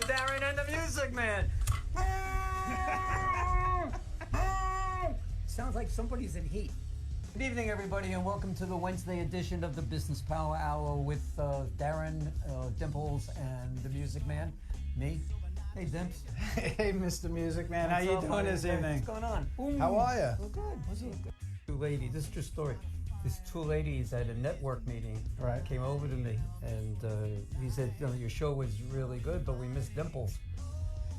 with Darren and the Music Man. Sounds like somebody's in heat. Good evening, everybody, and welcome to the Wednesday edition of the Business Power Hour with Darren, Dimples, and the Music Man. Me. Hey, Dimps. Hey, Mr. Music Man. How you doing this evening? What's going on? How are you? Well, good. What's up? Two ladies. This is true story. These two ladies at a network meeting came over to me, and he said, your show was really good, but we missed Dimples.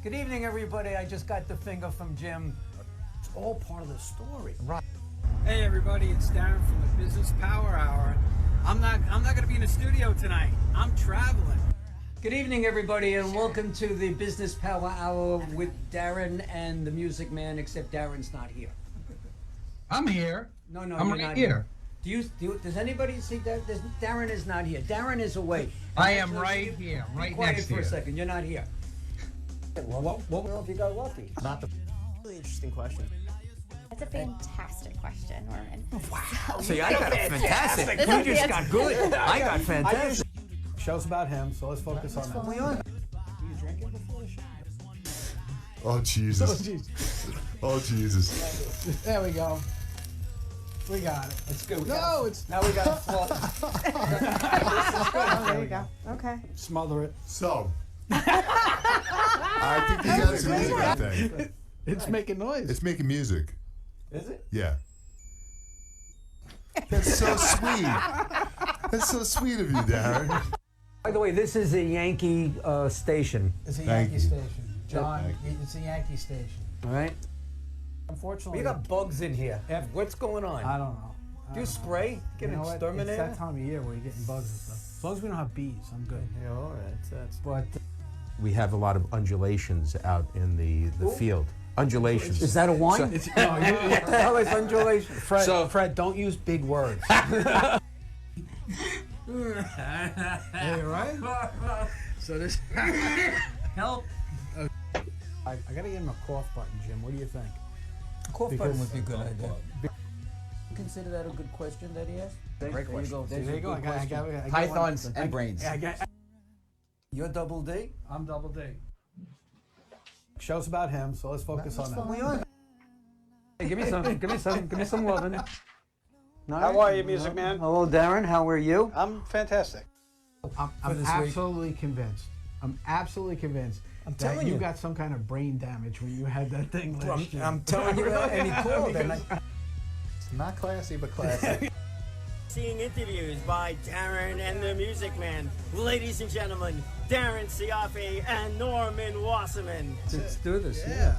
Good evening, everybody. I just got the finger from Jim. It's all part of the story. Right. Hey everybody, it's Darren from the Business Power Hour. I'm not going to be in the studio tonight. I'm traveling. Good evening, everybody, and welcome to the Business Power Hour with Darren and the Music Man, except Darren's not here. I'm here. No, I'm you're right not here. Does anybody see that? Darren is not here. Darren is away. I am right here, right Quiet next for to a you. second. You're not here. Well, well, if you got lucky. Not the really interesting question. That's a fantastic question, Norman. Wow. See, I got fantastic. This You is just got good. I got fantastic. Show's about him, so let's focus on that. We are. Do you drink it before the show? Oh Jesus! Oh, jeez. Oh Jesus! There we go. We got it. It's good. No, it's Now we got a floor. Oh, there you go. Okay. smother it. So, I think you got a music thing. It's making noise. It's making music. Is it? Yeah. That's so sweet. That's so sweet of you, Darren. By the way, this is a Yankee station. It's a Thank Yankee you. station. John, Thank it's a Yankee station. All right. Unfortunately, We got bugs in here. What's going on? I don't know. Do you spray? Get You an know what? exterminator? It's that time of year where you're getting bugs and stuff. As long as we don't have bees, I'm good. Yeah, all right. That's But We have a lot of undulations out in the field. Undulations. Is that a wine? no, What the hell is undulation? Fred, don't use big words. Hey, right? So this. Help. I gotta get him a cough button, Jim. What do you think? Cough Because- button would be a good idea. Consider that a good question that he asked? Great There you go. There you go. I got Pythons one. and brains. You're double D? I'm double D. Show's about him, so let's focus on that. We are. Hey, give me some loving. How are you, Music Man? Hello, Darren. How are you? I'm fantastic. I'm this week. absolutely convinced. I'm absolutely convinced that telling you you. got some kind of brain damage when you had that thing last year. I'm telling you, and he called. And Not classy, but classy. Seeing interviews by Darren and the Music Man. Ladies and gentlemen, Darren Siafe and Norman Wasserman. Let's do this. Yeah.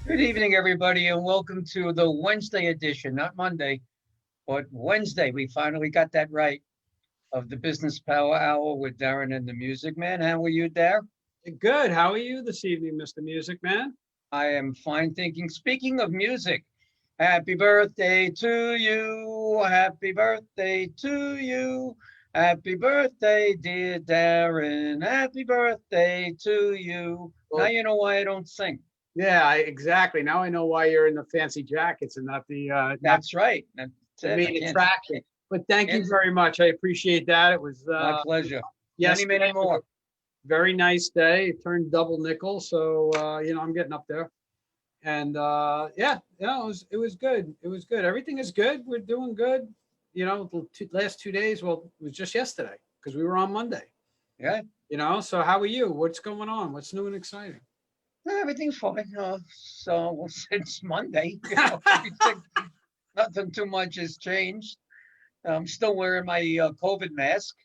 Good evening, everybody, and welcome to the Wednesday edition, not Monday, but Wednesday. We finally got that right of the Business Power Hour with Darren and the Music Man. How are you, Dar? Good. How are you this evening, Mr. Music Man? I am fine, thinking. Speaking of music, happy birthday to you. Happy birthday to you. Happy birthday, dear Darren. Happy birthday to you. Now you know why I don't sing. Yeah, exactly. Now I know why you're in the fancy jackets and not the That's right. That's the it. main I can't- attraction. But thank you Yes. very much. I appreciate that. It was My pleasure. yes, Many more. very nice day. It turned double nickel, so I'm getting up there. And it was good. It was good. Everything is good. We're doing good. The last 2 days. Well, it was just yesterday because we were on Monday. Yeah. So how are you? What's going on? What's new and exciting? Everything's fine. So since Monday, nothing too much has changed. I'm still wearing my COVID mask,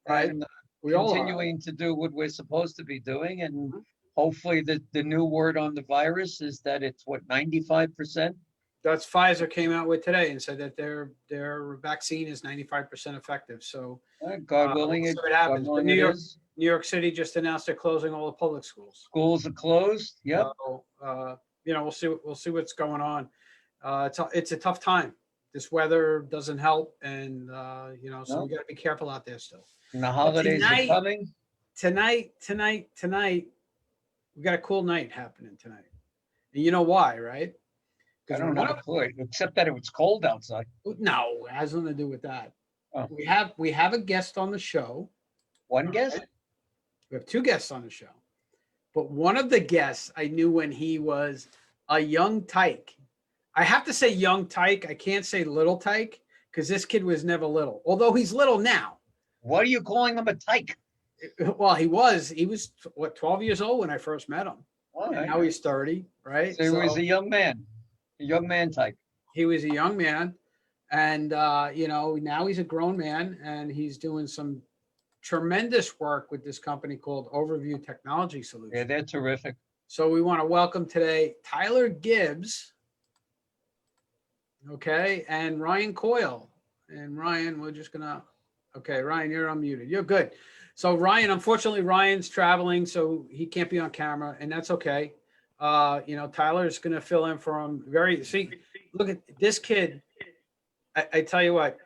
Right. and We all are. continuing to do what we're supposed to be doing. And hopefully, the new word on the virus is that it's 95%. That's Pfizer came out with today and said that their vaccine is 95% effective. So God willing, we'll it, see what happens. God But willing it is. New York City just announced they're closing all the public schools. Schools are closed. Yep. So, we'll see what's going on. It's a tough time. This weather doesn't help, and so No. we got to be careful out there still. And the holidays tonight- are coming. Tonight, we got a cool night happening tonight, and you know why, right? I Because don't know, except that it was cold outside. No, it has nothing to do with that. Oh. We have a guest on the show. One guest? We have two guests on the show, but one of the guests I knew when he was a young tyke. I have to say young tyke. I can't say little tyke because this kid was never little, although he's little now. What are you calling him a tyke? Well, he was what, 12 years old when I first met him. All right. Now he's 30, right? So he was a young man type. He was a young man, and now he's a grown man, and he's doing some tremendous work with this company called Overview Technology Solutions. Yeah, they're terrific. So we want to welcome today Tyler Gibbs, okay, and Ryan Coyle. And Ryan, we're just gonna, okay, Ryan, you're unmuted. You're good. So Ryan, unfortunately, Ryan's traveling, so he can't be on camera, and that's okay. Tyler's gonna fill in for him. Look at this kid. I tell you what,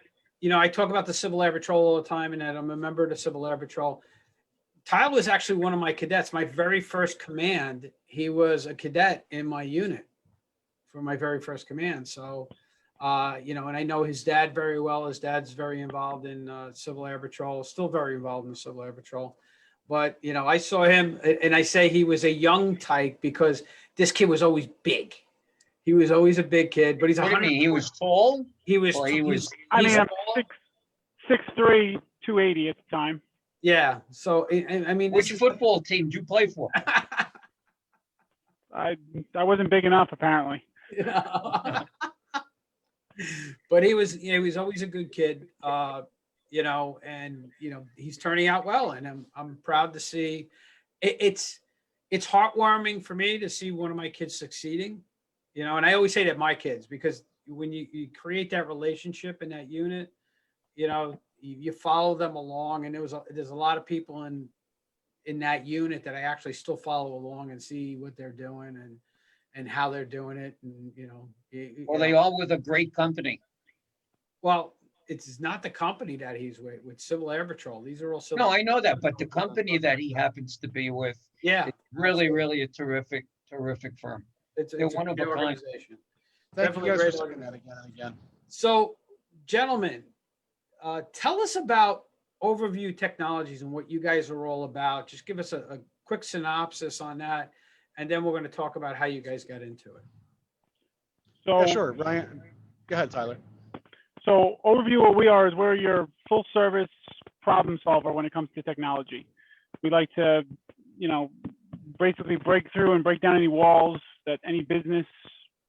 I talk about the Civil Air Patrol all the time, and that I'm a member of the Civil Air Patrol. Tyler was actually one of my cadets. My very first command, he was a cadet in my unit for my very first command. So, and I know his dad very well. His dad's very involved in Civil Air Patrol, still very involved in the Civil Air Patrol. But, I saw him, and I say he was a young tyke because this kid was always big. He was always a big kid, but he's What do you mean? He was tall? He was. I'm 6'3", 280 at the time. Yeah. So I mean, which football team do you play for? I wasn't big enough, apparently. But he was always a good kid, he's turning out well, and I'm proud to see. It's heartwarming for me to see one of my kids succeeding, and I always say that my kids, because when you create that relationship in that unit, you follow them along, and there's a lot of people in that unit that I actually still follow along and see what they're doing and how they're doing it. And, They all with a great company. Well, it's not the company that he's with Civil Air Patrol. These are all civil. No, I know that, but the company that he happens to be with, yeah, it's really, really a terrific firm. It's one of a kind. organization. Thank Definitely you guys great for saying that again and again. So, gentlemen, tell us about Overview Technologies and what you guys are all about. Just give us a quick synopsis on that, and then we're going to talk about how you guys got into it. So, Yeah, sure. Ryan, go ahead, Tyler. So Overview, what we are is we're your full service problem solver when it comes to technology. We like to, basically break through and break down any walls that any business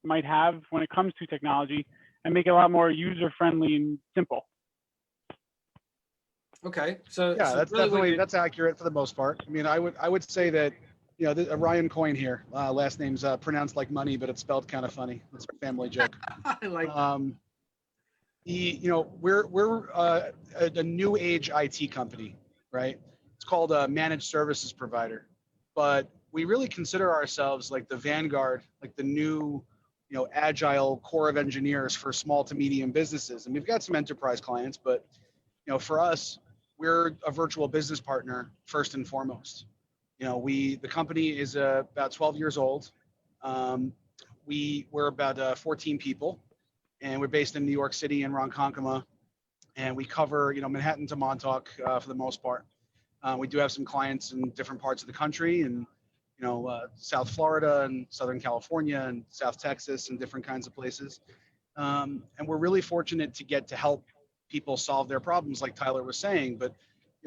might have when it comes to technology and make it a lot more user friendly and simple. Okay, so Yeah, that's really definitely that's accurate for the most part. I mean, I would say that Ryan Coyne here, last name's pronounced like money, but it's spelled kind of funny. It's a family joke. I like. We're a new age IT company, right? It's called a managed services provider, but we really consider ourselves like the vanguard, like the new, agile core of engineers for small to medium businesses. And we've got some enterprise clients, but for us, we're a virtual business partner first and foremost. The company is about 12 years old. We're about 14 people, and we're based in New York City and Ronkonkoma, and we cover Manhattan to Montauk for the most part. We do have some clients in different parts of the country, and South Florida and Southern California and South Texas and different kinds of places. And we're really fortunate to get to help people solve their problems, like Tyler was saying. But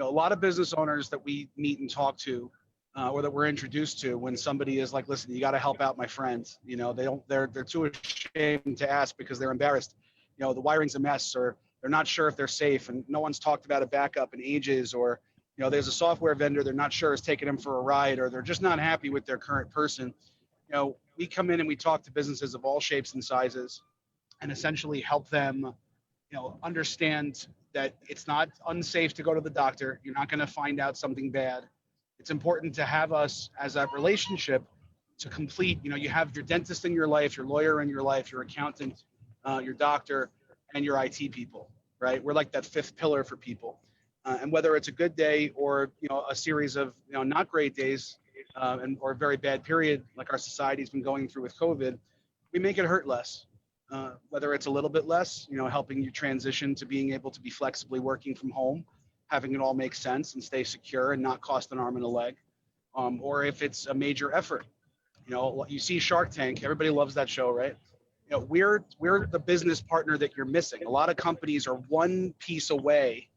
a lot of business owners that we meet and talk to, or that we're introduced to, when somebody is like, "Listen, you got to help out my friend," they're too ashamed to ask because they're embarrassed. The wiring's a mess, or they're not sure if they're safe, and no one's talked about a backup in ages, or there's a software vendor they're not sure is taking them for a ride, or they're just not happy with their current person. We come in and we talk to businesses of all shapes and sizes, and essentially help them understand that it's not unsafe to go to the doctor. You're not going to find out something bad. It's important to have us as a relationship to complete. You have your dentist in your life, your lawyer in your life, your accountant, your doctor, and your IT people, right? We're like that fifth pillar for people. And whether it's a good day or a series of not great days, or a very bad period like our society's been going through with COVID, we make it hurt less. Whether it's a little bit less, helping you transition to being able to be flexibly working from home, having it all make sense and stay secure and not cost an arm and a leg, or if it's a major effort. You know, you see Shark Tank, everybody loves that show, right? You know, we're the business partner that you're missing. A lot of companies are one piece away,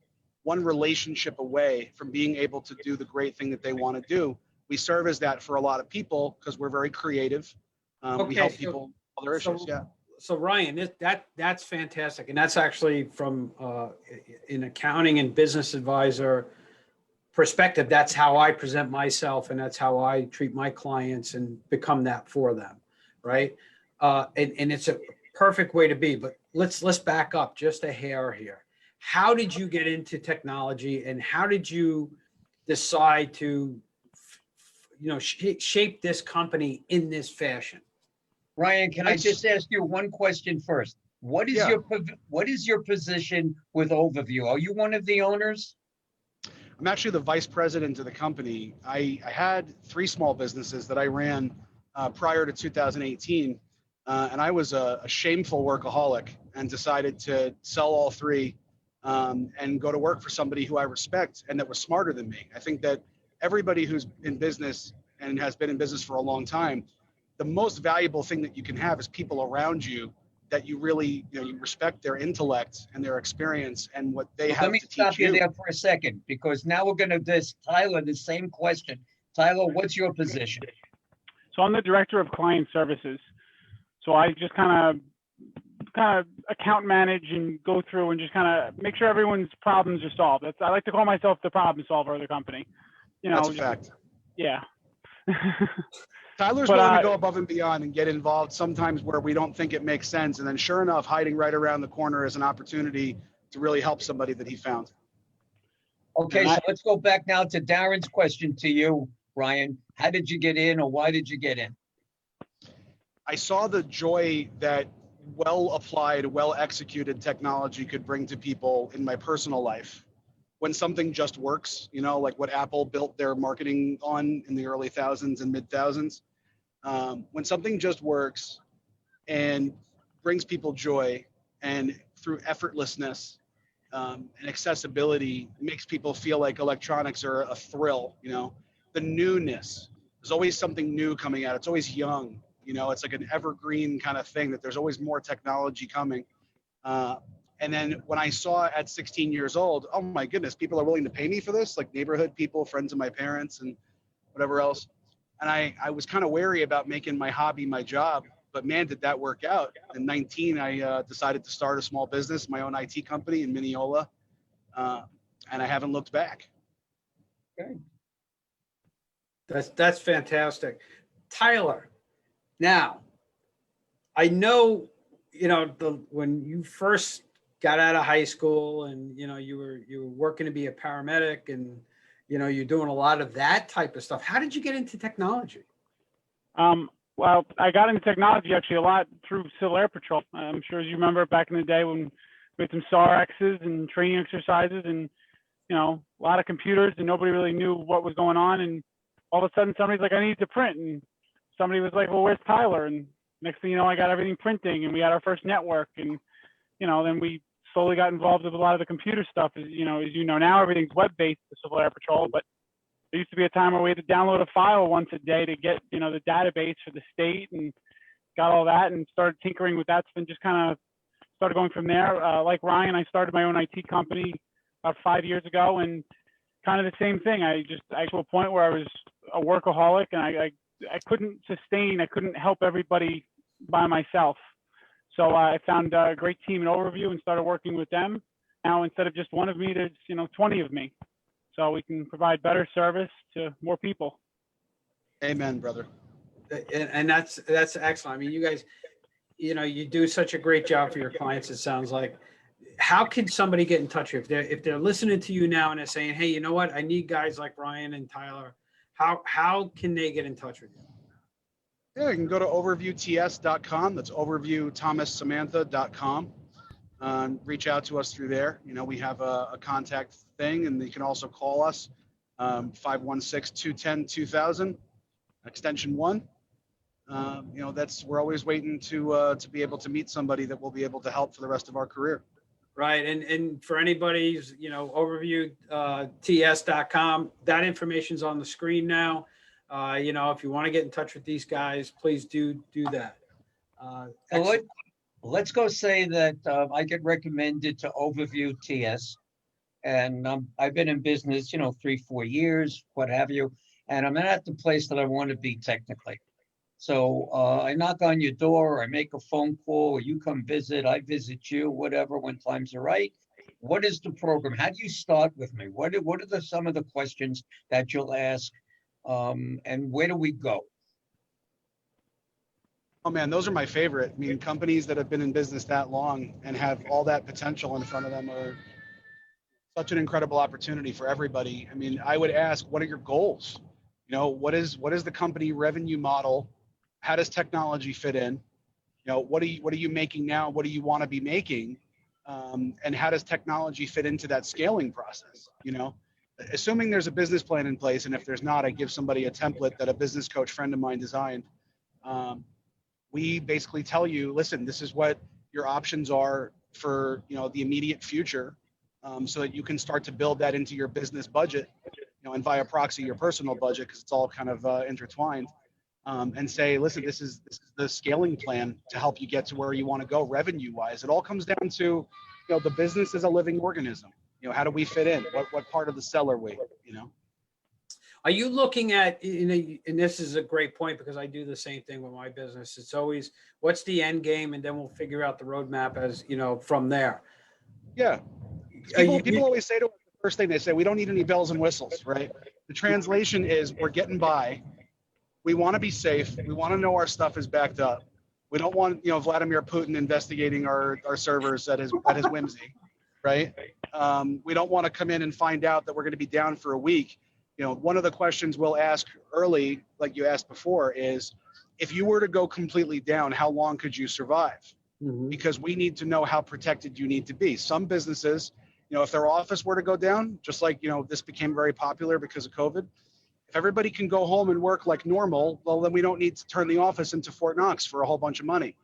one relationship away from being able to do the great thing that they want to do. We serve as that for a lot of people because we're very creative. We help people with their issues. Yeah. So Ryan, that's fantastic, and that's actually from an accounting and business advisor perspective. That's how I present myself, and that's how I treat my clients and become that for them, right? And it's a perfect way to be. But let's back up just a hair here. How did you get into technology, and how did you decide to, shape this company in this fashion? Ryan, can I just ask you one question first? What is your position with Overview? Are you one of the owners? I'm actually the vice president of the company. I had 3 small businesses that I ran prior to 2018, and I was a shameful workaholic and decided to sell all 3 and go to work for somebody who I respect and that was smarter than me. I think that everybody who's in business and has been in business for a long time, the most valuable thing that you can have is people around you that you really, you respect their intellect and their experience and what they have to teach you. Let me stop you there for a second, because now we're going to ask Tyler the same question. Tyler, what's your position? So I'm the director of client services. So I just kind of account manage and go through and just kind of make sure everyone's problems are solved. I like to call myself the problem solver of the company. That's a fact. Yeah. Tyler's willing to go above and beyond and get involved sometimes where we don't think it makes sense. And then sure enough, hiding right around the corner is an opportunity to really help somebody that he found. Okay, so let's go back now to Darren's question to you, Ryan. How did you get in, or why did you get in? I saw the joy that well-applied, well-executed technology could bring to people in my personal life. When something just works, like what Apple built their marketing on in the early thousands and mid thousands. When something just works and brings people joy, and through effortlessness and accessibility, makes people feel like electronics are a thrill. The newness, there's always something new coming out. It's always young. It's like an evergreen kind of thing, that there's always more technology coming. And then when I saw at 16 years old, oh my goodness, people are willing to pay me for this, like neighborhood people, friends of my parents and whatever else. And I was kind of wary about making my hobby my job, but man, did that work out. In 19, I decided to start a small business, my own IT company in Mineola, and I haven't looked back. Okay. That's fantastic. Tyler, now, I know, when you first got out of high school and you were working to be a paramedic, and you're doing a lot of that type of stuff. How did you get into technology? Well, I got into technology actually a lot through Civil Air Patrol. I'm sure as you remember back in the day when we had some SAR-X's and training exercises, and a lot of computers, and nobody really knew what was going on. And all of a sudden somebody's like, I need to print, and somebody was like, well, where's Tyler? And next thing you know, I got everything printing, and we had our first network, and then we slowly got involved with a lot of the computer stuff. As now everything's web-based for Civil Air Patrol, but there used to be a time where we had to download a file once a day to get, the database for the state, and got all that and started tinkering with that. So then just kind of started going from there. Like Ryan, I started my own IT company about 5 years ago, and kind of the same thing. I got to a point where I was a workaholic, and I couldn't help everybody by myself. So I found a great team in Overview and started working with them. Now, instead of just one of me, there's 20 of me. So we can provide better service to more people. Amen, brother. And that's excellent. I mean, you guys, you do such a great job for your clients, it sounds like. How can somebody get in touch with you? If they're listening to you now and they're saying, hey, you know what? I need guys like Ryan and Tyler. How can they get in touch with you? Yeah, you can go to overviewts.com. That's overviewthomassamantha.com. Reach out to us through there. We have a contact thing, and you can also call us 516-210-2000, extension 1. We're always waiting to be able to meet somebody that will be able to help for the rest of our career. right? And for anybody's, overview, ts.com, that information's on the screen now. If you want to get in touch with these guys, please do that. Let's go say that I get recommended to Overview TS, and I've been in business, 3-4 years, what have you, and I'm not at the place that I want to be technically. So I knock on your door, I make a phone call, or you come visit, I visit you, whatever, when times are right. What is the program? How do you start with me? What are some of the questions that you'll ask, and where do we go? Oh man, those are my favorite. I mean, companies that have been in business that long and have all that potential in front of them are such an incredible opportunity for everybody. I mean, I would ask, what are your goals? What is the company revenue model? How does technology fit in? What are you making now? What do you want to be making? And how does technology fit into that scaling process? Assuming there's a business plan in place, and if there's not, I give somebody a template that a business coach friend of mine designed. We basically tell you, listen, this is what your options are for the immediate future, so that you can start to build that into your business budget, and via proxy your personal budget, because it's all kind of intertwined, and say, listen, this is the scaling plan to help you get to where you want to go revenue wise. It all comes down to the business is a living organism. How do we fit in? What part of the cell are we? Are you looking at, and this is a great point, because I do the same thing with my business. It's always, what's the end game? And then we'll figure out the roadmap as, from there. Yeah. People always say to us, the first thing they say, we don't need any bells and whistles, right? The translation is, we're getting by. We want to be safe. We want to know our stuff is backed up. We don't want, Vladimir Putin investigating our servers at his whimsy, right? We don't want to come in and find out that we're going to be down for a week. One of the questions we'll ask early, like you asked before, is if you were to go completely down, how long could you survive? Mm-hmm. Because we need to know how protected you need to be. Some businesses, if their office were to go down, just like, this became very popular because of COVID, if everybody can go home and work like normal, well, then we don't need to turn the office into Fort Knox for a whole bunch of money.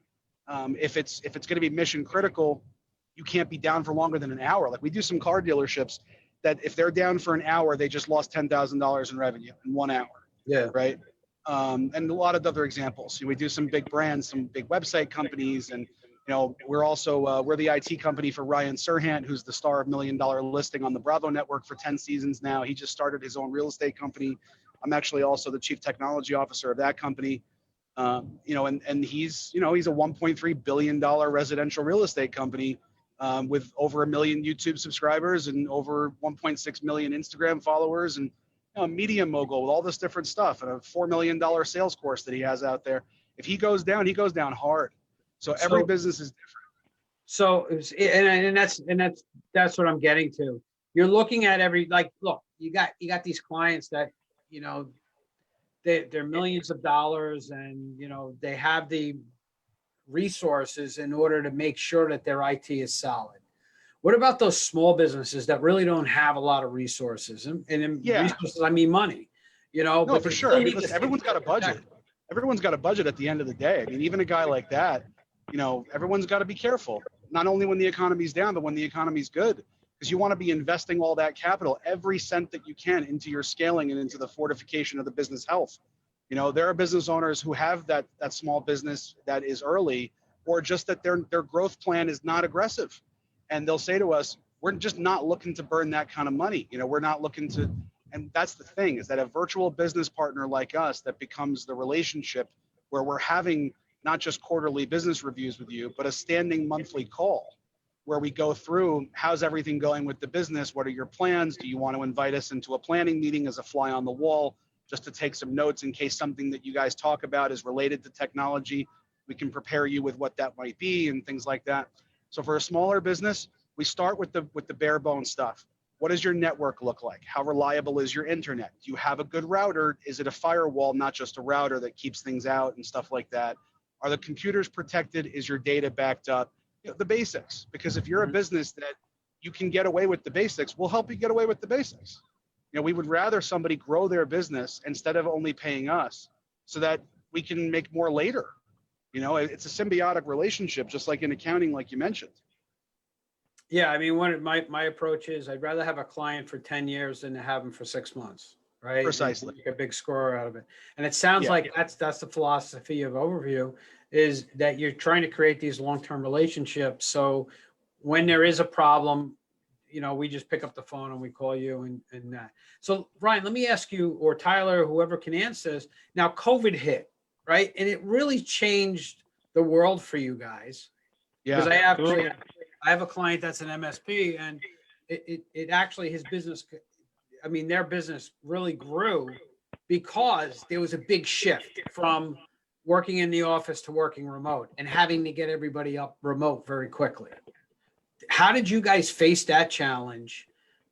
If it's going to be mission critical, you can't be down for longer than an hour. Like, we do some car dealerships that if they're down for an hour, they just lost $10,000 in revenue in 1 hour. Yeah. Right. And a lot of other examples. We do some big brands, some big website companies, and we're also we're the IT company for Ryan Serhant, who's the star of $1 Million Listing on the Bravo network for 10 seasons now. He just started his own real estate company. I'm actually also the chief technology officer of that company. And he's a $1.3 billion residential real estate company. With over 1 million YouTube subscribers and over 1.6 million Instagram followers, and a media mogul with all this different stuff, and a $4 million sales course that he has out there. If he goes down hard. So every business is different. So, and that's what I'm getting to. You're looking at look, you got these clients that, they're millions of dollars, and, they have the resources in order to make sure that their IT is solid. What about those small businesses that really don't have a lot of resources? And resources, I mean money. No, but for sure. I mean, listen, everyone's got a budget. Everyone's got a budget at the end of the day. I mean, even a guy like that, everyone's got to be careful. Not only when the economy's down, but when the economy's good, because you want to be investing all that capital, every cent that you can, into your scaling and into the fortification of the business health. There are business owners who have that small business that is early, or just that their growth plan is not aggressive. And they'll say to us, we're just not looking to burn that kind of money. We're not looking to, and that's the thing, is that a virtual business partner like us that becomes the relationship where we're having not just quarterly business reviews with you, but a standing monthly call where we go through, how's everything going with the business? What are your plans? Do you want to invite us into a planning meeting as a fly on the wall, just to take some notes in case something that you guys talk about is related to technology? We can prepare you with what that might be and things like that. So for a smaller business, we start with the bare bones stuff. What does your network look like? How reliable is your internet? Do you have a good router? Is it a firewall, not just a router that keeps things out and stuff like that? Are the computers protected? Is your data backed up? The basics. Because if you're a business that you can get away with the basics, we'll help you get away with the basics. We would rather somebody grow their business instead of only paying us, so that we can make more later. It's a symbiotic relationship, just like in accounting, like you mentioned. Yeah, I mean, my approach is I'd rather have a client for 10 years than to have them for 6 months, right? Precisely. And make a big score out of it. And it sounds like that's the philosophy of Overview, is that you're trying to create these long-term relationships. So when there is a problem, we just pick up the phone and we call you and that. So Ryan, let me ask you, or Tyler, whoever can answer this. Now COVID hit, right? And it really changed the world for you guys. Because I have a client that's an MSP, and it actually, his business, I mean, their business really grew because there was a big shift from working in the office to working remote and having to get everybody up remote very quickly. How did you guys face that challenge?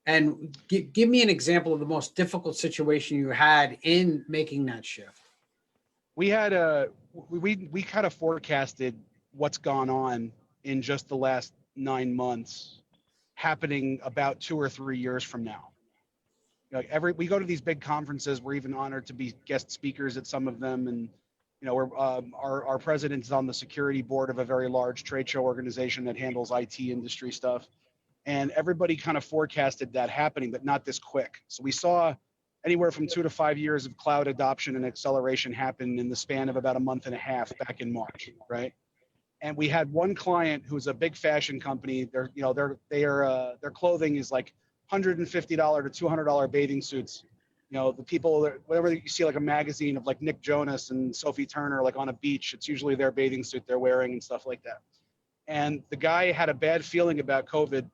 And give me an example of the most difficult situation you had in making that shift. We had we kind of forecasted what's gone on in just the last 9 months happening about 2 or 3 years from now. Like we go to these big conferences. We're even honored to be guest speakers at some of them, and our president is on the security board of a very large trade show organization that handles IT industry stuff, and everybody kind of forecasted that happening, but not this quick. So we saw anywhere from 2 to 5 years of cloud adoption and acceleration happen in the span of about a month and a half back in March, right? And we had one client who's a big fashion company. Their clothing is like $150 to $200 bathing suits. The people that, whenever you see like a magazine of like Nick Jonas and Sophie Turner, like on a beach, it's usually their bathing suit they're wearing and stuff like that. And the guy had a bad feeling about COVID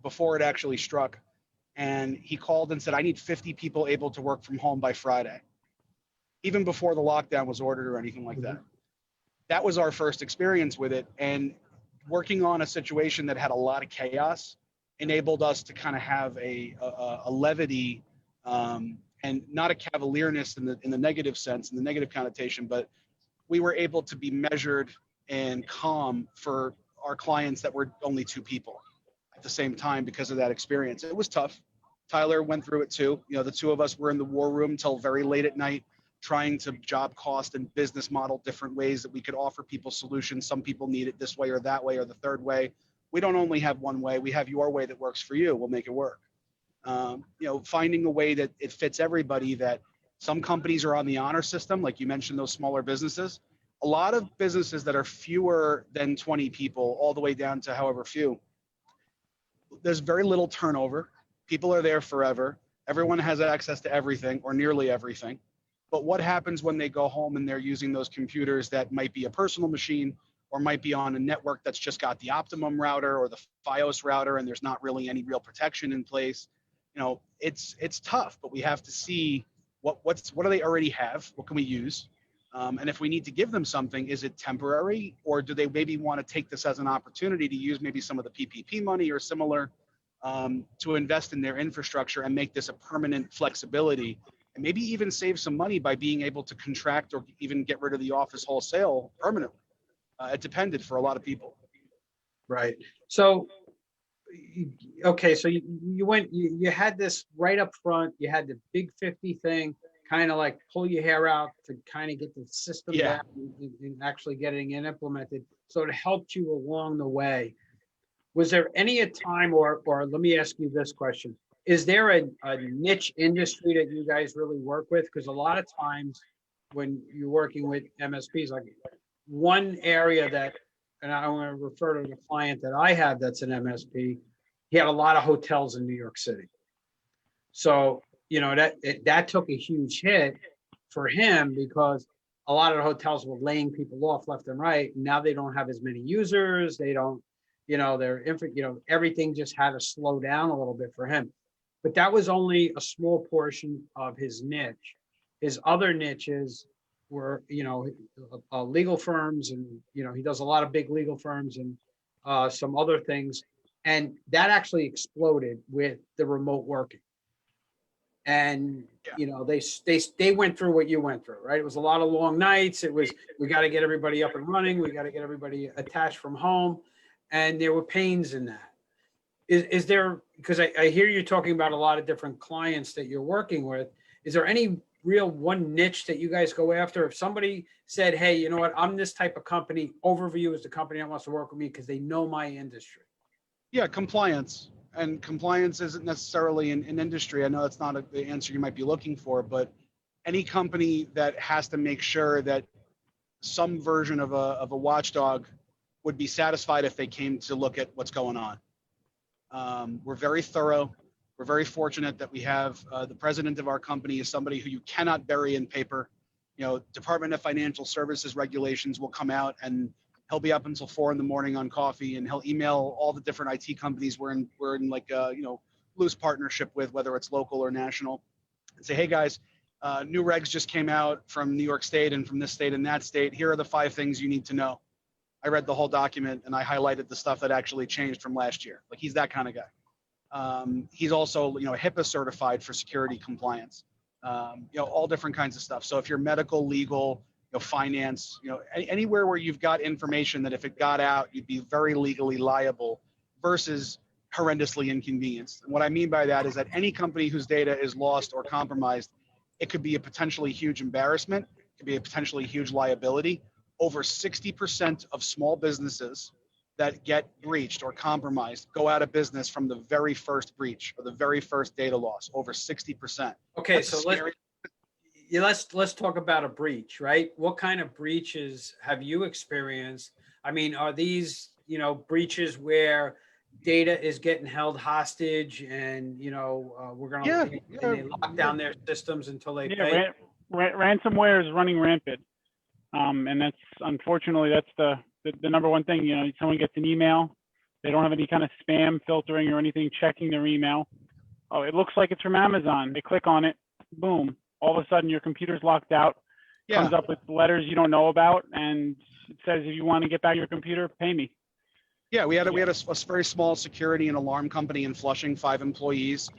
before it actually struck. And he called and said, I need 50 people able to work from home by Friday, even before the lockdown was ordered or anything like that. That was our first experience with it. And working on a situation that had a lot of chaos enabled us to kind of have a levity and not a cavalierness in the negative sense, in the negative connotation, but we were able to be measured and calm for our clients that were only 2 people at the same time because of that experience. It was tough. Tyler went through it too. The 2 of us were in the war room till very late at night, trying to job cost and business model different ways that we could offer people solutions. Some people need it this way or that way or the third way. We don't only have one way. We have your way that works for you. We'll make it work. Finding a way that it fits everybody, that some companies are on the honor system, like you mentioned, those smaller businesses. A lot of businesses that are fewer than 20 people, all the way down to however few, there's very little turnover. People are there forever. Everyone has access to everything or nearly everything. But what happens when they go home and they're using those computers that might be a personal machine or might be on a network that's just got the Optimum router or the FiOS router and there's not really any real protection in place? It's tough, but we have to see what do they already have? What can we use? And if we need to give them something, is it temporary, or do they maybe want to take this as an opportunity to use maybe some of the PPP money or similar to invest in their infrastructure and make this a permanent flexibility? And maybe even save some money by being able to contract or even get rid of the office wholesale permanently. It depended for a lot of people. Right. So, okay. So you had this right up front, you had the big 50 thing, kind of like pull your hair out to kind of get the system down and actually getting it implemented. So it helped you along the way. Was there any time, or let me ask you this question. Is there a niche industry that you guys really work with? Because a lot of times when you're working with MSPs, like one area that, and I want to refer to the client that I have that's an MSP, he had a lot of hotels in New York City. So, that took a huge hit for him because a lot of the hotels were laying people off left and right. And now they don't have as many users. They don't, everything just had to slow down a little bit for him. But that was only a small portion of his niche. His other niches were, legal firms, and, he does a lot of big legal firms and some other things. And that actually exploded with the remote working. And, they went through what you went through, right? It was a lot of long nights. It was, we got to get everybody up and running. We got to get everybody attached from home. And there were pains in that. Is there, because I hear you talking about a lot of different clients that you're working with, is there any real one niche that you guys go after? If somebody said, hey, you know what, I'm this type of company, Overview is the company that wants to work with me because they know my industry. Yeah, compliance. And compliance isn't necessarily an industry. I know that's not the answer you might be looking for, but any company that has to make sure that some version of a watchdog would be satisfied if they came to look at what's going on. We're very thorough. We're very fortunate that we have the president of our company is somebody who you cannot bury in paper. You know, Department of Financial Services regulations will come out, and he'll be up until 4 a.m. on coffee, and he'll email all the different IT companies we're in like loose partnership with, whether it's local or national, and say, hey guys, new regs just came out from New York State and from this state and that state. Here are the 5 things you need to know. I read the whole document and I highlighted the stuff that actually changed from last year. Like, he's that kind of guy. He's also, HIPAA certified for security compliance. All different kinds of stuff. So if you're medical, legal, finance, anywhere where you've got information that if it got out, you'd be very legally liable versus horrendously inconvenienced. And what I mean by that is that any company whose data is lost or compromised, it could be a potentially huge embarrassment. It could be a potentially huge liability. Over 60% of small businesses that get breached or compromised go out of business from the very first breach or the very first data loss. Over 60%. Okay, That's so scary. let's talk about a breach, right? What kind of breaches have you experienced? I mean, are these breaches where data is getting held hostage and we're gonna and they lock down their systems until they pay? Ransomware is running rampant, and that's unfortunately that's the number one thing. Someone gets an email, they don't have any kind of spam filtering or anything checking their email. Oh, it looks like it's from Amazon. They click on it, boom, all of a sudden your computer's locked out. Comes up with letters you don't know about, and it says, if you want to get back your computer, pay me. Yeah, we had a very small security and alarm company in Flushing, 5 employees,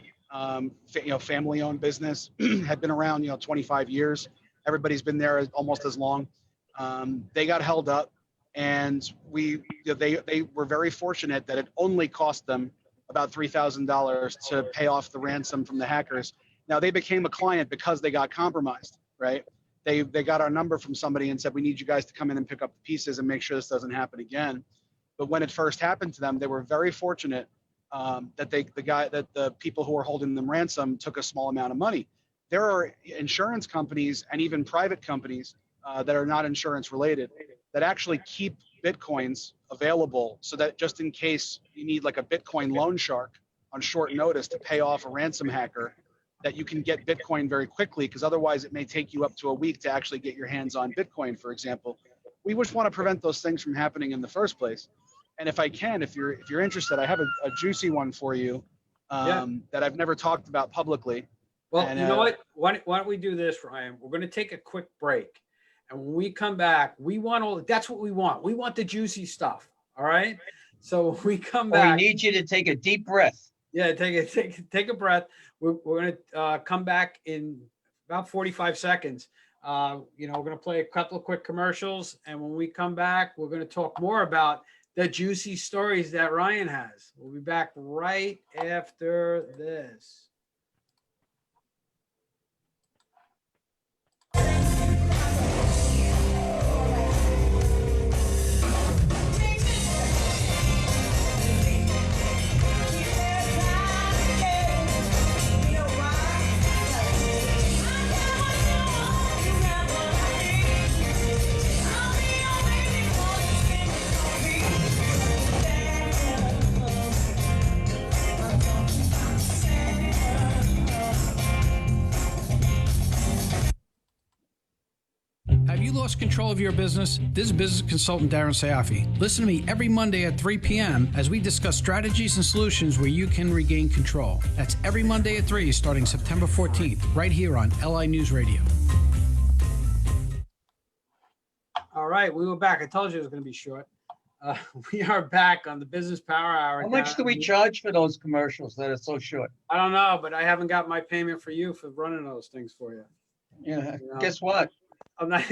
family-owned business, had been around 25 years. Everybody's been there almost as long. They got held up, and they were very fortunate that it only cost them about $3,000 to pay off the ransom from the hackers. Now, they became a client because they got compromised, right? They got our number from somebody and said, we need you guys to come in and pick up the pieces and make sure this doesn't happen again. But when it first happened to them, they were very fortunate that the people who were holding them ransom took a small amount of money. There are insurance companies and even private companies that are not insurance related that actually keep Bitcoins available so that just in case you need like a Bitcoin loan shark on short notice to pay off a ransom hacker, that you can get Bitcoin very quickly, because otherwise it may take you up to a week to actually get your hands on Bitcoin, for example. We just want to prevent those things from happening in the first place. And if I can, if you're interested, I have a juicy one for you that I've never talked about publicly. Well, and, you know what? Why don't we do this, Ryan? We're going to take a quick break. And when we come back, that's what we want. We want the juicy stuff. All right. So when we come back. We need you to take a deep breath. Yeah, take a breath. We're going to come back in about 45 seconds. We're going to play a couple of quick commercials. And when we come back, we're going to talk more about the juicy stories that Ryan has. We'll be back right after this. Have you lost control of your business? This is business consultant Darren Sayafi. Listen to me every Monday at 3 p.m. as we discuss strategies and solutions where you can regain control. That's every Monday at 3 starting September 14th, right here on LI News Radio. All right, we were back. I told you it was going to be short. We are back on the Business Power Hour. How much do we charge for those commercials that are so short? I don't know, but I haven't got my payment for you for running those things for you. Yeah, guess what? I'm not.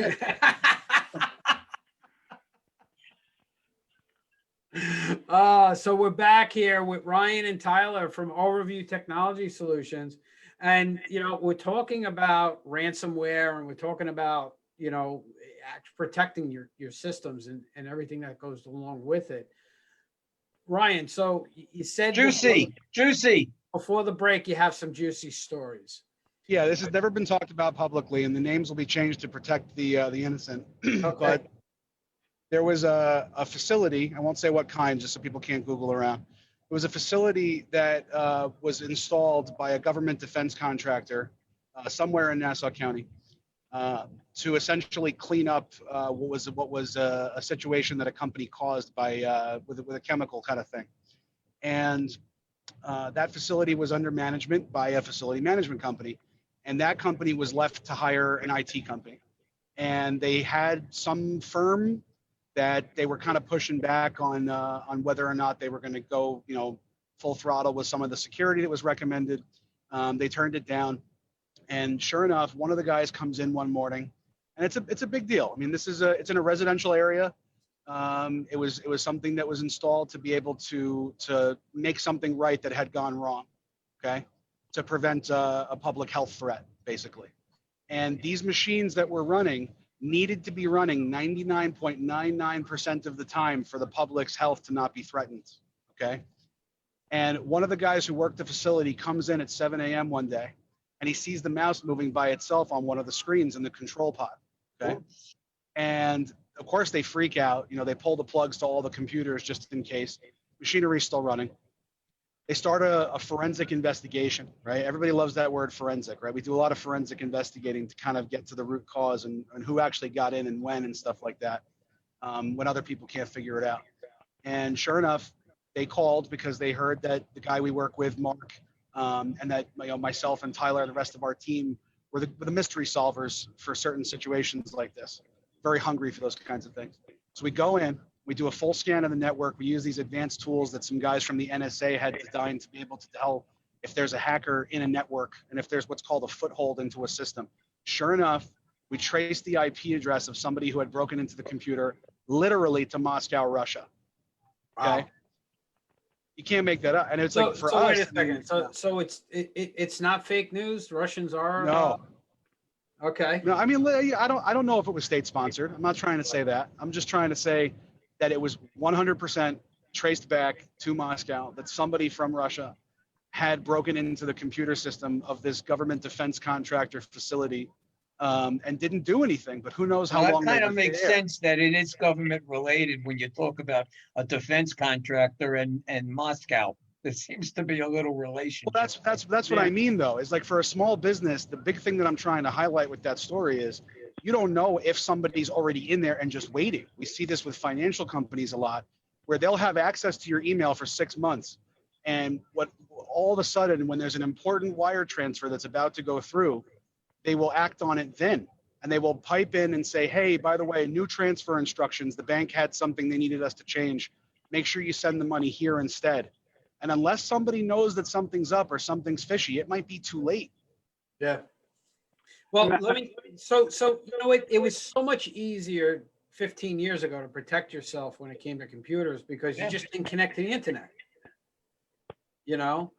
So we're back here with Ryan and Tyler from Overview Technology Solutions, and we're talking about ransomware, and we're talking about protecting your systems and everything that goes along with it. Ryan, so you said Juicy. before the break, you have some juicy stories. Yeah, this has never been talked about publicly, and the names will be changed to protect the innocent. Okay. But there was a facility, I won't say what kind, just so people can't Google around. It was a facility that was installed by a government defense contractor somewhere in Nassau County to essentially clean up what was a situation that a company caused by with a chemical kind of thing. And that facility was under management by a facility management company, and that company was left to hire an IT company. And they had some firm that they were kind of pushing back on whether or not they were going to go, full throttle with some of the security that was recommended. They turned it down, and sure enough, one of the guys comes in one morning, and it's a big deal. I mean, it's in a residential area. It was something that was installed to be able to make something right that had gone wrong, okay, to prevent a public health threat, basically. And these machines that were running needed to be running 99.99% of the time for the public's health to not be threatened, okay? And one of the guys who worked the facility comes in at 7 a.m. one day, and he sees the mouse moving by itself on one of the screens in the control pod, okay? And of course they freak out. They pull the plugs to all the computers just in case. Machinery's still running. They start a forensic investigation, right? Everybody loves that word, forensic, right? We do a lot of forensic investigating to kind of get to the root cause and who actually got in and when and stuff like that, when other people can't figure it out. And sure enough, they called because they heard that the guy we work with, Mark, and that myself and Tyler and the rest of our team were the mystery solvers for certain situations like this. Very hungry for those kinds of things. So we go in, we do a full scan of the network. We use these advanced tools that some guys from the NSA had designed to be able to tell if there's a hacker in a network and if there's what's called a foothold into a system. Sure enough, we traced the IP address of somebody who had broken into the computer literally to Moscow, Russia. Okay. Wow. You can't make that up. And it's like for us. Wait a second. So it's not fake news. Russians are. No. Okay. No, I mean, I don't know if it was state sponsored. I'm not trying to say that. I'm just trying to say that it was 100% traced back to Moscow, that somebody from Russia had broken into the computer system of this government defense contractor facility and didn't do anything. But who knows how long. That kind of makes sense that it is government related when you talk about a defense contractor and Moscow. There seems to be a little relationship. Well, that's what I mean, though, is like for a small business, the big thing that I'm trying to highlight with that story is you don't know if somebody's already in there and just waiting. We see this with financial companies a lot, where they'll have access to your email for 6 months. And all of a sudden, when there's an important wire transfer that's about to go through, they will act on it then. And they will pipe in and say, hey, by the way, new transfer instructions. The bank had something they needed us to change. Make sure you send the money here instead. And unless somebody knows that something's up or something's fishy, it might be too late. Yeah. Well, it was so much easier 15 years ago to protect yourself when it came to computers because you just didn't connect to the internet. Now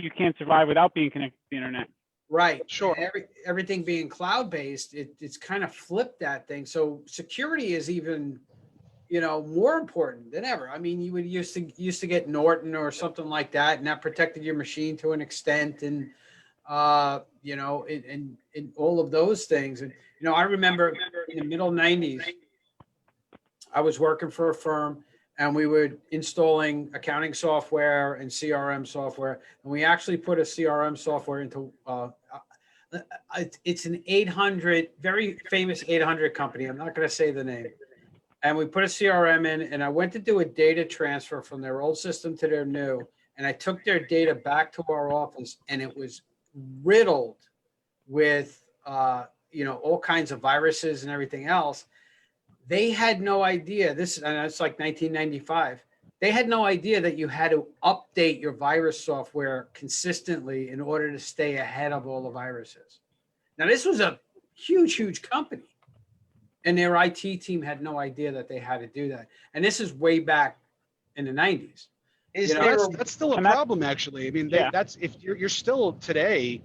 you can't survive without being connected to the internet. Right. Sure. And everything being cloud-based, it's kind of flipped that thing. So security is even more important than ever. I mean, you would used to get Norton or something like that, and that protected your machine to an extent, and and all of those things. And I remember in the middle 90s, I was working for a firm, and we were installing accounting software and CRM software, and we actually put a CRM software into. It's an 800, very famous 800 company. I'm not going to say the name. And we put a CRM in, and I went to do a data transfer from their old system to their new. And I took their data back to our office, and it was riddled with, all kinds of viruses and everything else. They had no idea and it's like 1995. They had no idea that you had to update your virus software consistently in order to stay ahead of all the viruses. Now, this was a huge company. And their IT team had no idea that they had to do that. And this is way back in the 90s. That's still a problem, actually. I mean, that's if you're still today,